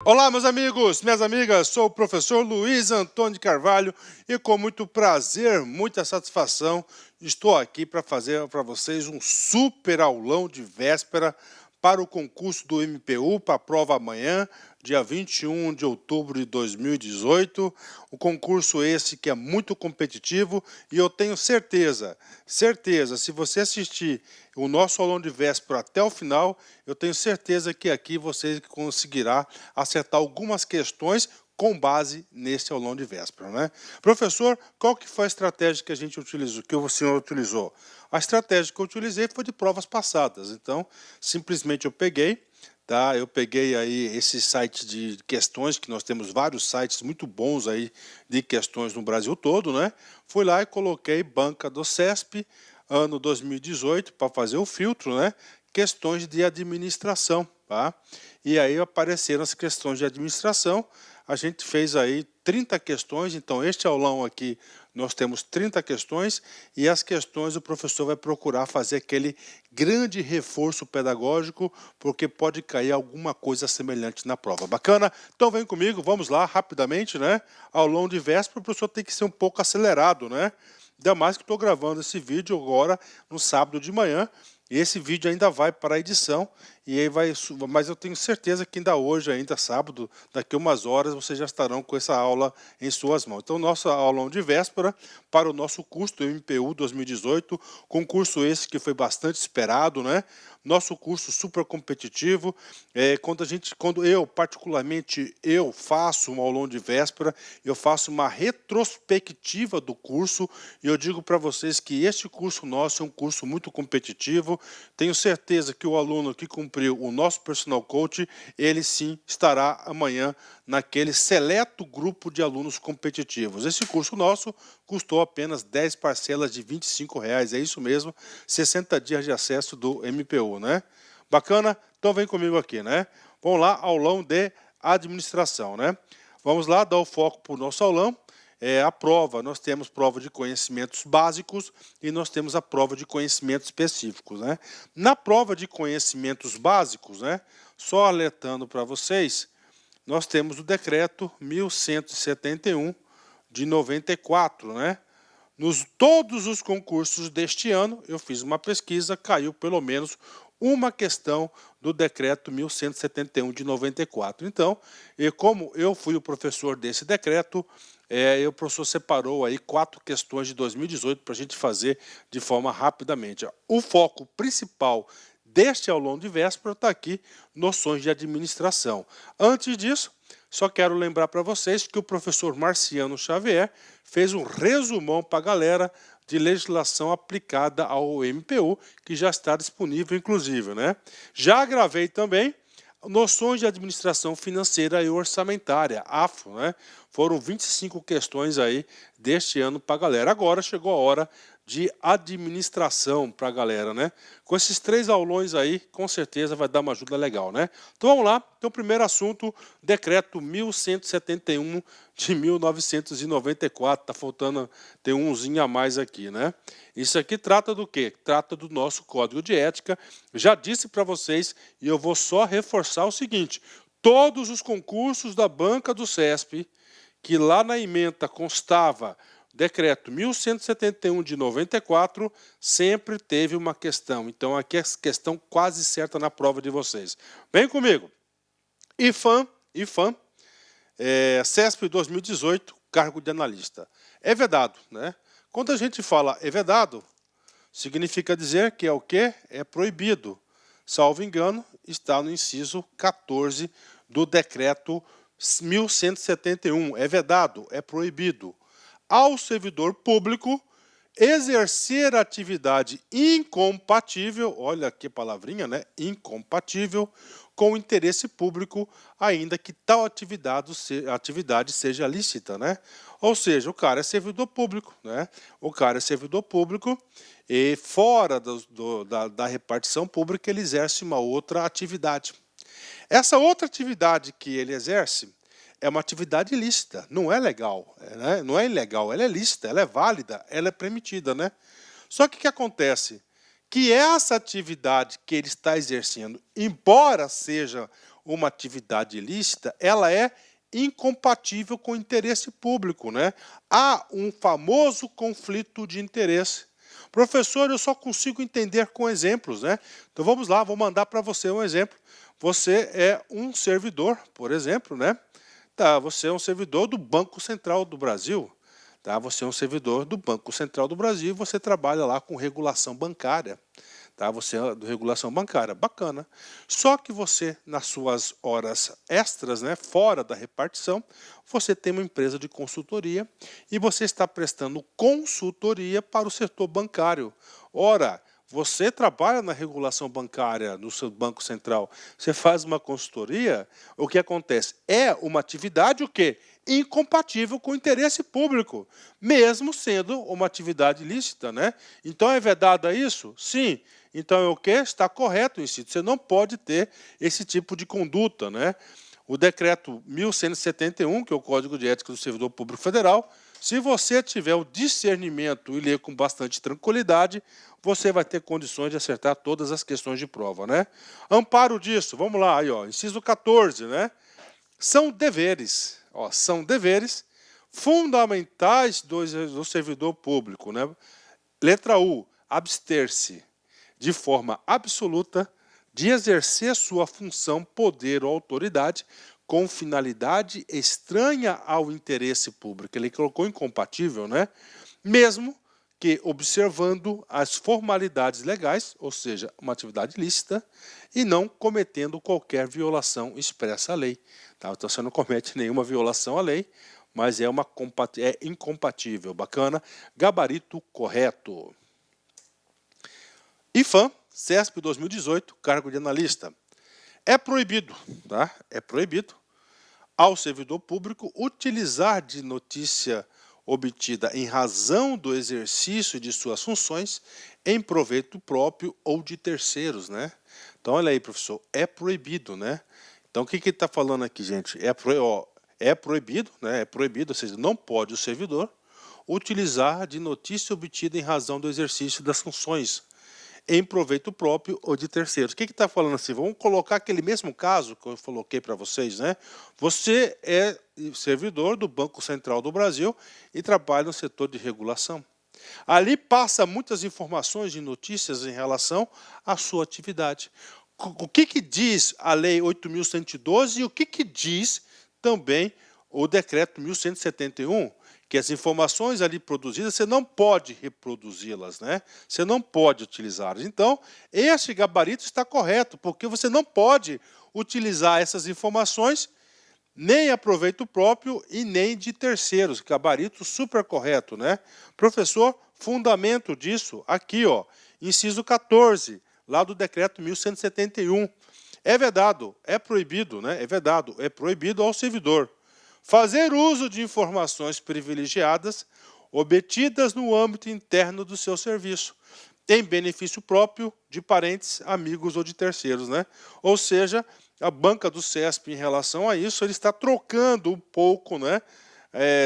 Olá, meus amigos, minhas amigas, sou o professor Luiz Antônio de Carvalho e com muito prazer, muita satisfação, estou aqui para fazer para vocês um super aulão de véspera para o concurso do MPU, para a prova amanhã, dia 21 de outubro de 2018. O concurso esse que é muito competitivo e eu tenho certeza, se você assistir o nosso aulão de véspera até o final, eu tenho certeza que aqui você conseguirá acertar algumas questões com base nesse aulão de véspera, né? Professor, qual que foi a estratégia que a gente utilizou, que o senhor utilizou? A estratégia que eu utilizei foi de provas passadas, então simplesmente eu peguei, tá? Eu peguei aí esse site de questões, que nós temos vários sites muito bons aí de questões no Brasil todo, né? Fui lá e coloquei banca do CESP, ano 2018, para fazer o filtro, né? Questões de administração, tá? E aí apareceram as questões de administração. A gente fez aí 30 questões, então este aulão aqui nós temos 30 questões e as questões o professor vai procurar fazer aquele grande reforço pedagógico, porque pode cair alguma coisa semelhante na prova. Bacana? Então vem comigo, vamos lá rapidamente, né? Aulão de véspera, o professor tem que ser um pouco acelerado, né? Ainda mais que estou gravando esse vídeo agora no sábado de manhã. E esse vídeo ainda vai para a edição, e aí mas eu tenho certeza que ainda hoje, ainda sábado, daqui a umas horas, vocês já estarão com essa aula em suas mãos. Então, nossa aulão de véspera para o nosso curso do MPU 2018, concurso esse que foi bastante esperado, né? Nosso curso super competitivo. Quando eu, particularmente, eu faço um aulão de véspera, eu faço uma retrospectiva do curso, e eu digo para vocês que este curso nosso é um curso muito competitivo. Tenho certeza que o aluno que cumpriu o nosso personal coach, ele sim estará amanhã naquele seleto grupo de alunos competitivos. Esse curso nosso custou apenas 10 parcelas de R$ 25, é isso mesmo, 60 dias de acesso do MPU, né? Bacana? Então vem comigo aqui, né? Vamos lá, aulão de administração, né? Vamos lá, dar o foco para o nosso aulão. A prova, nós temos prova de conhecimentos básicos e nós temos a prova de conhecimentos específicos, né? Na prova de conhecimentos básicos, né, só alertando para vocês, nós temos o decreto 1171 de 94, né? Todos os concursos deste ano, eu fiz uma pesquisa, caiu pelo menos uma questão do decreto 1171 de 94. Então, como eu fui o professor desse decreto, o professor separou aí 4 questões de 2018 para a gente fazer de forma rapidamente. O foco principal deste aulão de véspera está aqui, noções de administração. Antes disso, só quero lembrar para vocês que o professor Marciano Xavier fez um resumão para a galera de legislação aplicada ao MPU, que já está disponível, inclusive, né? Já gravei também noções de administração financeira e orçamentária, AFO, né? Foram 25 questões aí deste ano para a galera. Agora chegou a hora de administração para a galera, né? Com esses 3 aulões aí, com certeza vai dar uma ajuda legal, né? Então vamos lá. Então, primeiro assunto, decreto 1171 de 1994. Tá faltando, tem umzinho a mais aqui, né? Isso aqui trata do quê? Trata do nosso código de ética. Já disse para vocês e eu vou só reforçar o seguinte: todos os concursos da banca do CESP, que lá na ementa constava decreto 1171 de 94, sempre teve uma questão. Então, aqui é questão quase certa na prova de vocês. Vem comigo. IFAM, CESP 2018, cargo de analista. É vedado, né? Quando a gente fala é vedado, significa dizer que é o quê? É proibido. Salvo engano, está no inciso 14 do decreto 1171. É vedado, é proibido ao servidor público exercer atividade incompatível, olha que palavrinha, né? Incompatível com o interesse público, ainda que tal atividade seja lícita, né? Ou seja, o cara é servidor público, né? O cara é servidor público e fora da repartição pública ele exerce uma outra atividade. Essa outra atividade que ele exerce é uma atividade lícita, não é legal, né? Não é ilegal, ela é lícita, ela é válida, ela é permitida, né? Só que o que acontece? Que essa atividade que ele está exercendo, embora seja uma atividade ilícita, ela é incompatível com o interesse público, né? Há um famoso conflito de interesse. Professor, eu só consigo entender com exemplos, né? Então vamos lá, vou mandar para você um exemplo. Você é um servidor, por exemplo, né? Tá, você é um servidor do Banco Central do Brasil. Tá? Você é um servidor do Banco Central do Brasil e você trabalha lá com regulação bancária. Tá? Você é de regulação bancária, bacana. Só que você, nas suas horas extras, né, fora da repartição, você tem uma empresa de consultoria e você está prestando consultoria para o setor bancário. Ora, você trabalha na regulação bancária no seu Banco Central, você faz uma consultoria, o que acontece? É uma atividade o quê? Incompatível com o interesse público, mesmo sendo uma atividade ilícita, né? Então é vedado isso? Sim. Então é o quê? Está correto, inciso. Você não pode ter esse tipo de conduta, né? O decreto 1171, que é o Código de Ética do Servidor Público Federal, se você tiver o discernimento e ler com bastante tranquilidade, você vai ter condições de acertar todas as questões de prova, né? Amparo disso, vamos lá, aí, ó, inciso 14, né? São deveres, ó, são deveres fundamentais do servidor público, né? Letra U, abster-se de forma absoluta de exercer sua função, poder ou autoridade com finalidade estranha ao interesse público. Ele colocou incompatível, né? Mesmo que observando as formalidades legais, ou seja, uma atividade lícita, e não cometendo qualquer violação expressa à lei. Tá? Então você não comete nenhuma violação à lei, mas é incompatível. Bacana. Gabarito correto. IFAM, CESP 2018, cargo de analista. É proibido, tá? É proibido ao servidor público utilizar de notícia obtida em razão do exercício de suas funções em proveito próprio ou de terceiros, né? Então, olha aí, professor, é proibido, né? Então, o que ele está falando aqui, gente? É proibido, né? É proibido, ou seja, não pode o servidor utilizar de notícia obtida em razão do exercício das funções em proveito próprio ou de terceiros. O que está falando assim? Vamos colocar aquele mesmo caso que eu coloquei para vocês, né? Você é servidor do Banco Central do Brasil e trabalha no setor de regulação. Ali passa muitas informações e notícias em relação à sua atividade. O que diz a Lei 8.112 e o que diz também o Decreto 1171? Que as informações ali produzidas, você não pode reproduzi-las, né? Você não pode utilizá-las. Então, este gabarito está correto, porque você não pode utilizar essas informações nem a proveito próprio e nem de terceiros. Gabarito super correto, né? Professor, fundamento disso, aqui, ó, inciso 14, lá do decreto 1171. É vedado, é proibido, né? É vedado, é proibido ao servidor fazer uso de informações privilegiadas obtidas no âmbito interno do seu serviço, em benefício próprio de parentes, amigos ou de terceiros, né? Ou seja, a banca do CESP, em relação a isso, ele está trocando um pouco, né?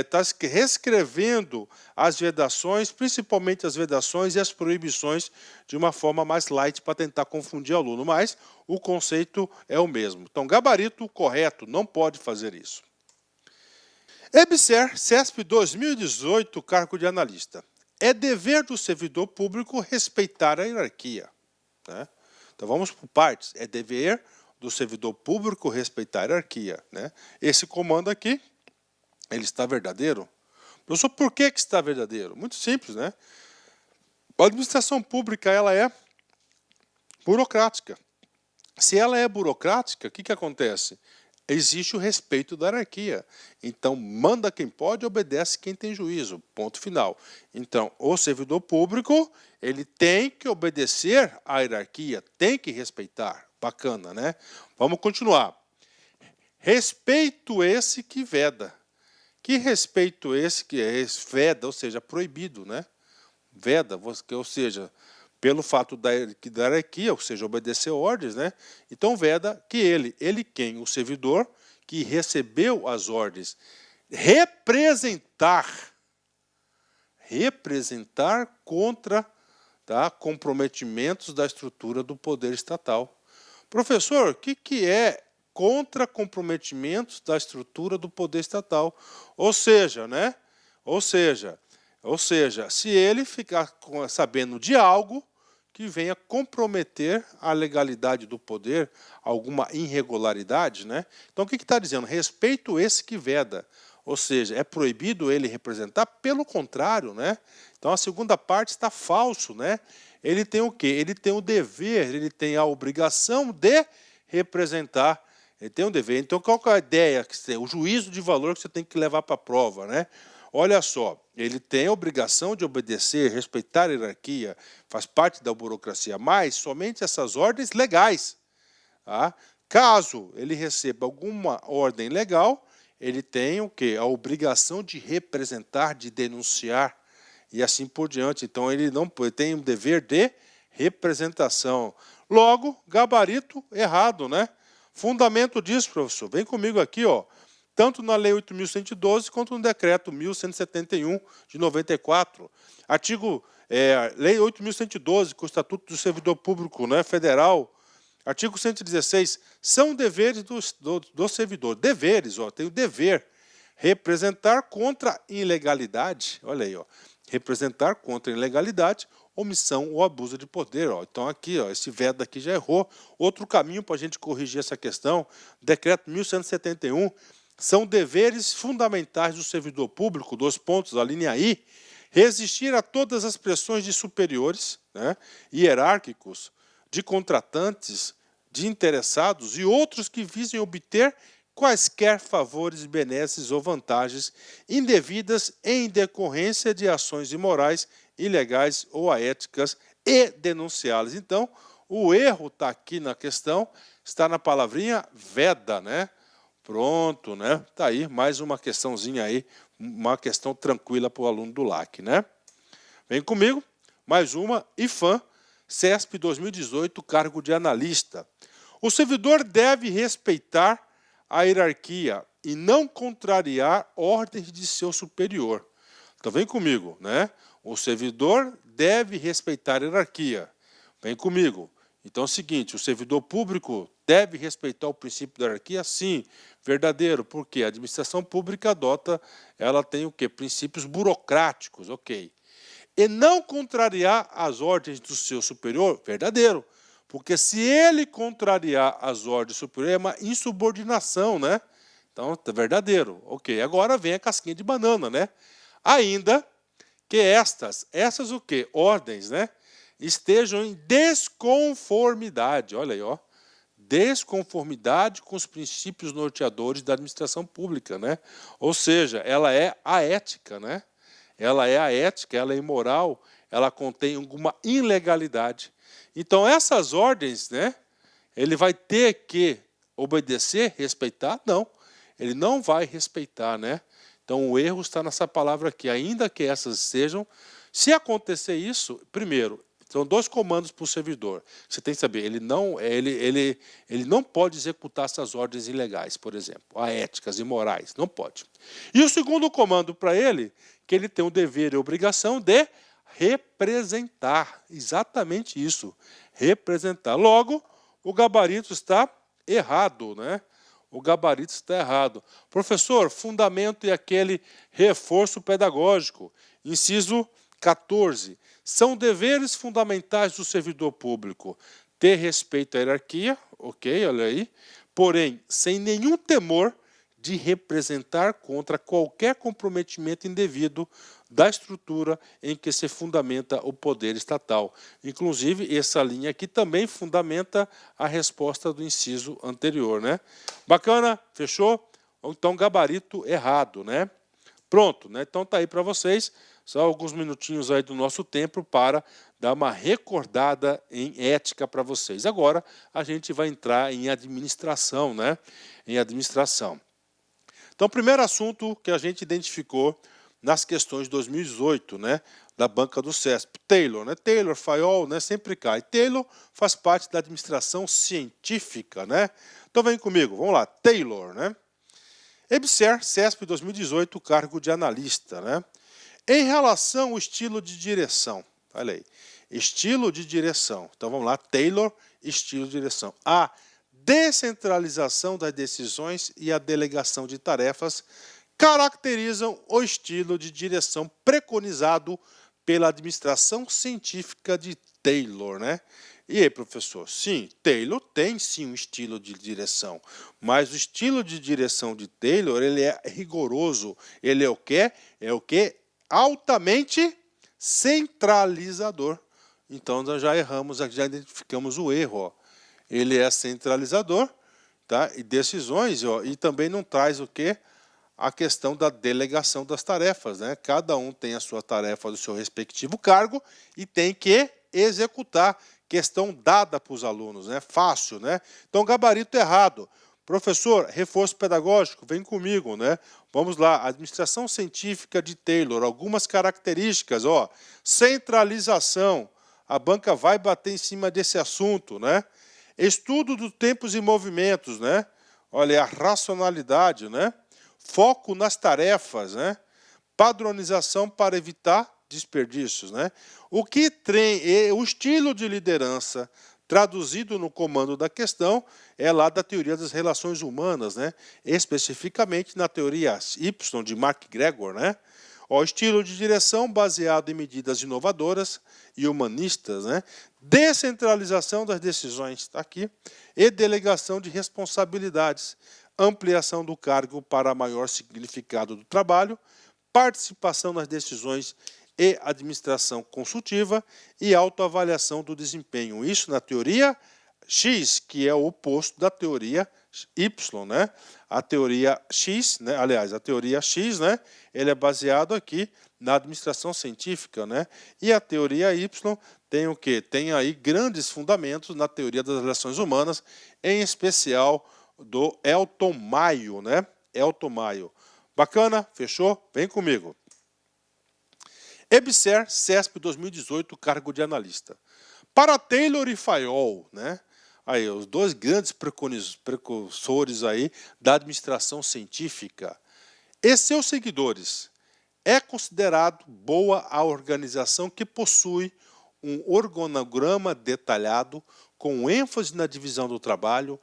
Está reescrevendo as vedações, principalmente as vedações e as proibições, de uma forma mais light para tentar confundir o aluno, mas o conceito é o mesmo. Então, gabarito correto, não pode fazer isso. EBSER, CESP 2018, cargo de analista. É dever do servidor público respeitar a hierarquia, né? Então vamos por partes. É dever do servidor público respeitar a hierarquia, né? Esse comando aqui, ele está verdadeiro? Professor, por que está verdadeiro? Muito simples, né? A administração pública, ela é burocrática. Se ela é burocrática, o que acontece? Existe o respeito da hierarquia. Então, manda quem pode, obedece quem tem juízo. Ponto final. Então, o servidor público, ele tem que obedecer à hierarquia, tem que respeitar. Bacana, né? Vamos continuar. Respeito esse que veda. Que respeito esse que é veda, ou seja, proibido, né? Veda, ou seja, pelo fato da hierarquia, ou seja, obedecer ordens, né? Então veda que ele quem? O servidor que recebeu as ordens, representar contra, tá, comprometimentos da estrutura do poder estatal. Professor, o que é contra comprometimentos da estrutura do poder estatal. Ou seja, né? Ou seja, se ele ficar sabendo de algo que venha comprometer a legalidade do poder, alguma irregularidade, né? Então, o que está dizendo? Respeito esse que veda. Ou seja, é proibido ele representar? Pelo contrário, né? Então, a segunda parte está falso, né? Ele tem o quê? Ele tem o dever, ele tem a obrigação de representar. Ele tem um dever. Então, qual que é a ideia? O juízo de valor que você tem que levar para a prova, né? Olha só, ele tem a obrigação de obedecer, respeitar a hierarquia, faz parte da burocracia, mas somente essas ordens legais. Tá? Caso ele receba alguma ordem legal, ele tem o quê? A obrigação de representar, de denunciar e assim por diante. Então ele não tem um dever de representação. Logo, gabarito errado, né? Fundamento disso, professor, vem comigo aqui, ó. Tanto na Lei 8.112 quanto no Decreto 1171 de 94. Lei 8.112, com o Estatuto do Servidor Público, né, Federal. Artigo 116, são deveres do servidor. Deveres, ó, tem o dever. Representar contra ilegalidade, olha aí, ó. Representar contra ilegalidade, omissão ou abuso de poder. Ó. Então aqui, ó, esse vedo aqui já errou. Outro caminho para a gente corrigir essa questão, Decreto 1171, são deveres fundamentais do servidor público, 2 pontos, a linha I, resistir a todas as pressões de superiores, né, hierárquicos, de contratantes, de interessados e outros que visem obter quaisquer favores, benesses ou vantagens indevidas em decorrência de ações imorais, ilegais ou aéticas e denunciá-las. Então, o erro está aqui na questão, está na palavrinha veda, né? Pronto, né? Tá aí mais uma questãozinha aí, uma questão tranquila para o aluno do LAC, né? Vem comigo, mais uma, IFAM, CESP 2018, cargo de analista. O servidor deve respeitar a hierarquia e não contrariar ordens de seu superior. Então vem comigo, né? O servidor deve respeitar a hierarquia. Vem comigo. Então é o seguinte, o servidor público deve respeitar o princípio da hierarquia? Sim, verdadeiro, porque a administração pública ela tem o quê? Princípios burocráticos, ok. E não contrariar as ordens do seu superior? Verdadeiro, porque se ele contrariar as ordens do superior é uma insubordinação, né? Então, é verdadeiro, ok. Agora vem a casquinha de banana, né? Ainda que essas o quê? Ordens, né? Estejam em desconformidade, olha aí, ó, desconformidade com os princípios norteadores da administração pública, né? Ou seja, ela é aética, né? Ela é aética, ela é imoral, ela contém alguma ilegalidade. Então, essas ordens, né? Ele vai ter que obedecer, respeitar? Não, ele não vai respeitar, né? Então, o erro está nessa palavra aqui, ainda que essas sejam. Se acontecer isso, primeiro, são 2 comandos para o servidor. Você tem que saber, ele não pode executar essas ordens ilegais, por exemplo, aéticas e morais, não pode. E o segundo comando para ele, que ele tem o dever e a obrigação de representar, exatamente isso, representar. Logo, o gabarito está errado, né? O gabarito está errado. Professor, fundamento e aquele reforço pedagógico, inciso 14. São deveres fundamentais do servidor público ter respeito à hierarquia, ok, olha aí, porém, sem nenhum temor de representar contra qualquer comprometimento indevido da estrutura em que se fundamenta o poder estatal. Inclusive, essa linha aqui também fundamenta a resposta do inciso anterior, né? Bacana? Fechou? Então, gabarito errado, né? Pronto, né? Então tá aí para vocês, só alguns minutinhos aí do nosso tempo para dar uma recordada em ética para vocês. Agora a gente vai entrar em administração, né? Em administração. Então, o primeiro assunto que a gente identificou nas questões de 2018, né, da banca do CESP, Taylor, né? Taylor, Fayol, né, sempre cai. Taylor faz parte da administração científica, né? Então vem comigo, vamos lá, Taylor, né? EBSER, CESP 2018, cargo de analista, né? Em relação ao estilo de direção, olha aí, estilo de direção. Então vamos lá, Taylor, estilo de direção. A descentralização das decisões e a delegação de tarefas caracterizam o estilo de direção preconizado pela administração científica de Taylor, né? E aí, professor? Sim, Taylor tem sim um estilo de direção, mas o estilo de direção de Taylor, ele é rigoroso, ele é o quê? É o quê? Altamente centralizador. Então, nós já erramos, já identificamos o erro, ó. Ele é centralizador, tá? E decisões, ó, e também não traz o quê? A questão da delegação das tarefas, né? Cada um tem a sua tarefa do seu respectivo cargo e tem que executar. Questão dada para os alunos, né? Fácil, né? Então, gabarito errado. Professor, reforço pedagógico, vem comigo, né? Vamos lá, administração científica de Taylor, algumas características, ó. Centralização, a banca vai bater em cima desse assunto, né? Estudo dos tempos e movimentos, né? Olha, a racionalidade, né? Foco nas tarefas, né? Padronização para evitar desperdícios, né? O estilo de liderança traduzido no comando da questão é lá da teoria das relações humanas, né? Especificamente na teoria Y de MacGregor, né? O estilo de direção baseado em medidas inovadoras e humanistas, né? Descentralização das decisões, está aqui, e delegação de responsabilidades, ampliação do cargo para maior significado do trabalho, participação nas decisões e administração consultiva e autoavaliação do desempenho. Isso na teoria X, que é o oposto da teoria Y, né? A teoria X, né? Aliás, a teoria X, né? Ele é baseado aqui na administração científica, né? E a teoria Y tem o quê? Tem aí grandes fundamentos na teoria das relações humanas, em especial do Elton Mayo, né? Elton Mayo. Bacana? Fechou? Vem comigo. EBSER, CESP 2018, cargo de analista. Para Taylor e Fayol, né? Aí, os dois grandes precursores aí da administração científica. E seus seguidores. É considerado boa a organização que possui um organograma detalhado com ênfase na divisão do trabalho,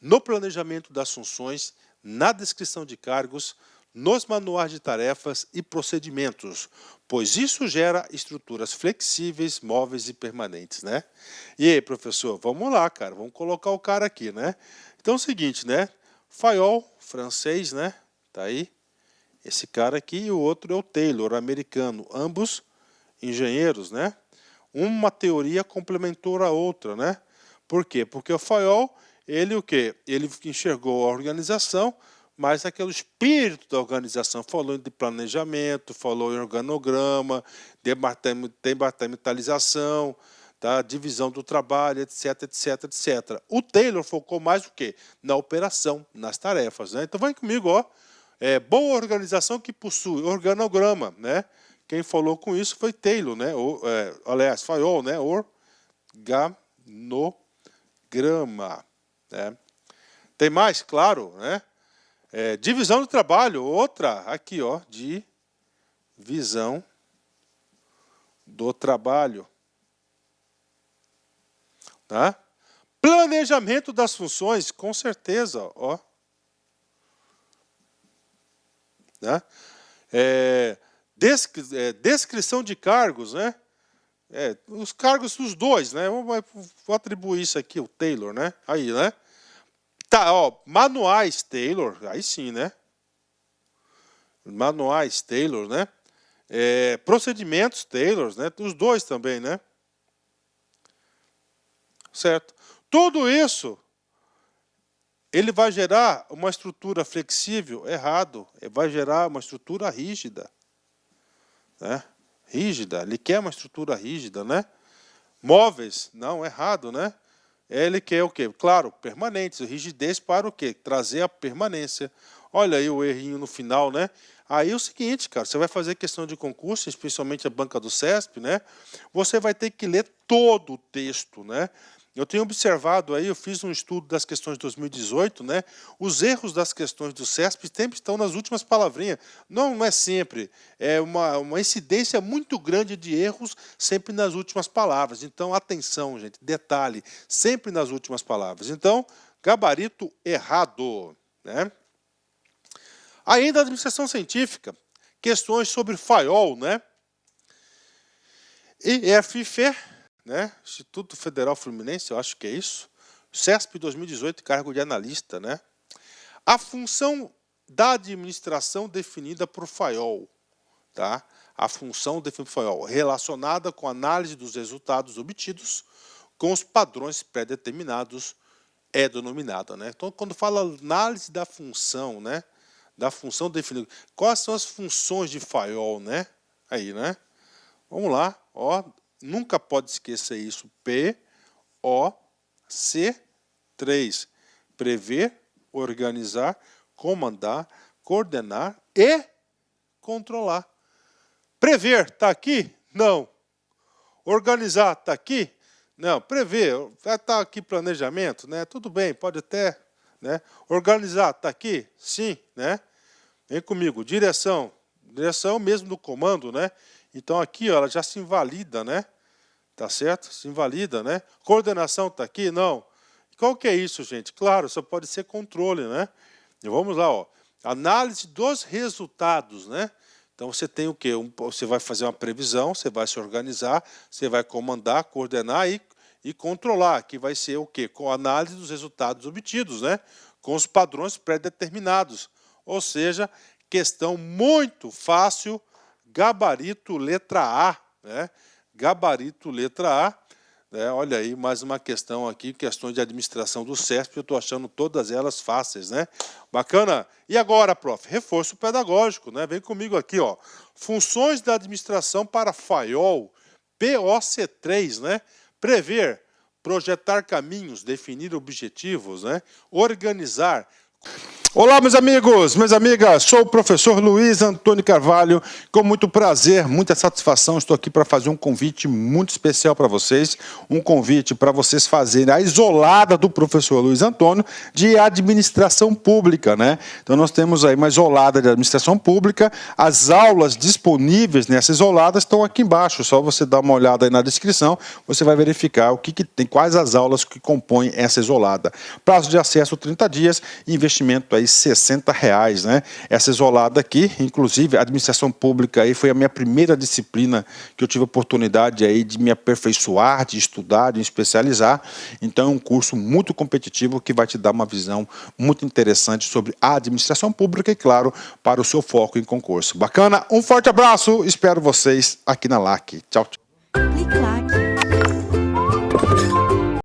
no planejamento das funções, na descrição de cargos, nos manuais de tarefas e procedimentos, pois isso gera estruturas flexíveis, móveis e permanentes, né? E aí, professor, vamos lá, cara, vamos colocar o cara aqui, né? Então é o seguinte, né? Fayol, francês, né? Tá aí. Esse cara aqui e o outro é o Taylor, americano, ambos engenheiros, né? Uma teoria complementou a outra, né? Por quê? Porque o Fayol, ele o quê? Ele enxergou a organização, mas aquele espírito da organização, falou de planejamento, falou em organograma, departamentalização, tá? Divisão do trabalho, etc, etc, etc. O Taylor focou mais o quê? Na operação, nas tarefas, né? Então vai comigo, ó. Boa organização que possui organograma, né? Quem falou com isso foi Taylor, né? Aliás, Fayol, né? Organograma, né? Tem mais, claro, né? Divisão do trabalho, outra, aqui, ó, divisão do trabalho. Tá? Planejamento das funções, com certeza, ó. Tá? Descrição de cargos, né? Os cargos dos dois, né? Vou atribuir isso aqui, o Taylor, né? Aí, né? Tá, ó, manuais Taylor, aí sim, né? Manuais Taylor, né? Procedimentos Taylor, né? Os dois também, né? Certo? Tudo isso, ele vai gerar uma estrutura flexível, errado. Vai gerar uma estrutura rígida, né? Rígida, ele quer uma estrutura rígida, né? Móveis, não, errado, né? Ele quer o quê? Claro, permanentes, rigidez para o quê? Trazer a permanência. Olha aí o errinho no final, né? Aí é o seguinte, cara, você vai fazer questão de concurso, especialmente a banca do CESP, né? Você vai ter que ler todo o texto, né? Eu tenho observado aí, eu fiz um estudo das questões de 2018, né? Os erros das questões do CESP sempre estão nas últimas palavrinhas. Não é sempre, é uma incidência muito grande de erros sempre nas últimas palavras. Então, atenção, gente, detalhe, sempre nas últimas palavras. Então, gabarito errado, né? Ainda administração científica, questões sobre FAIOL, né? IFFE, né? Instituto Federal Fluminense, eu acho que é isso. CESP 2018, cargo de analista, né? A função da administração definida por FAIOL, tá? A função definida por FAIOL, relacionada com a análise dos resultados obtidos com os padrões pré-determinados, é denominada, né? Então, quando fala análise da função, né? Da função definida, quais são as funções de FAIOL, né? Aí, né? Vamos lá, ó, nunca pode esquecer isso. POC3. Prever, organizar, comandar, coordenar e controlar. Prever, está aqui? Não. Organizar, está aqui? Não. Prever, está aqui planejamento, né? Tudo bem, pode até, né? Organizar, está aqui? Sim, né? Vem comigo. Direção. Direção mesmo do comando, né? Então aqui, ó, ela já se invalida, né? Tá certo? Se invalida, né? Coordenação está aqui? Não. Qual que é isso, gente? Claro, só pode ser controle, né? E vamos lá, ó. Análise dos resultados, né? Então você tem o quê? Você vai fazer uma previsão, você vai se organizar, você vai comandar, coordenar e controlar, que vai ser o quê? Com a análise dos resultados obtidos, né? Com os padrões pré-determinados. Ou seja, questão muito fácil, gabarito letra A, né? Gabarito letra A. Olha aí, mais uma questão aqui, questões de administração do CESP, eu estou achando todas elas fáceis, né? Bacana? E agora, prof, reforço pedagógico, né? Vem comigo aqui, ó. Funções da administração para FAIOL, POC3, né? Prever, projetar caminhos, definir objetivos, né? Organizar. Olá, meus amigos, minhas amigas, sou o professor Luiz Antônio Carvalho, com muito prazer, muita satisfação, estou aqui para fazer um convite muito especial para vocês, um convite para vocês fazerem a isolada do professor Luiz Antônio de administração pública, né? Então nós temos aí uma isolada de administração pública, as aulas disponíveis nessa isolada estão aqui embaixo, só você dar uma olhada aí na descrição, você vai verificar o que tem, quais as aulas que compõem essa isolada. Prazo de acesso 30 dias, investimento aí R$60, né? Essa isolada aqui, inclusive, a administração pública aí foi a minha primeira disciplina que eu tive a oportunidade aí de me aperfeiçoar, de estudar, de me especializar. Então, é um curso muito competitivo que vai te dar uma visão muito interessante sobre a administração pública e, claro, para o seu foco em concurso. Bacana? Um forte abraço, espero vocês aqui na LAC. Tchau, tchau.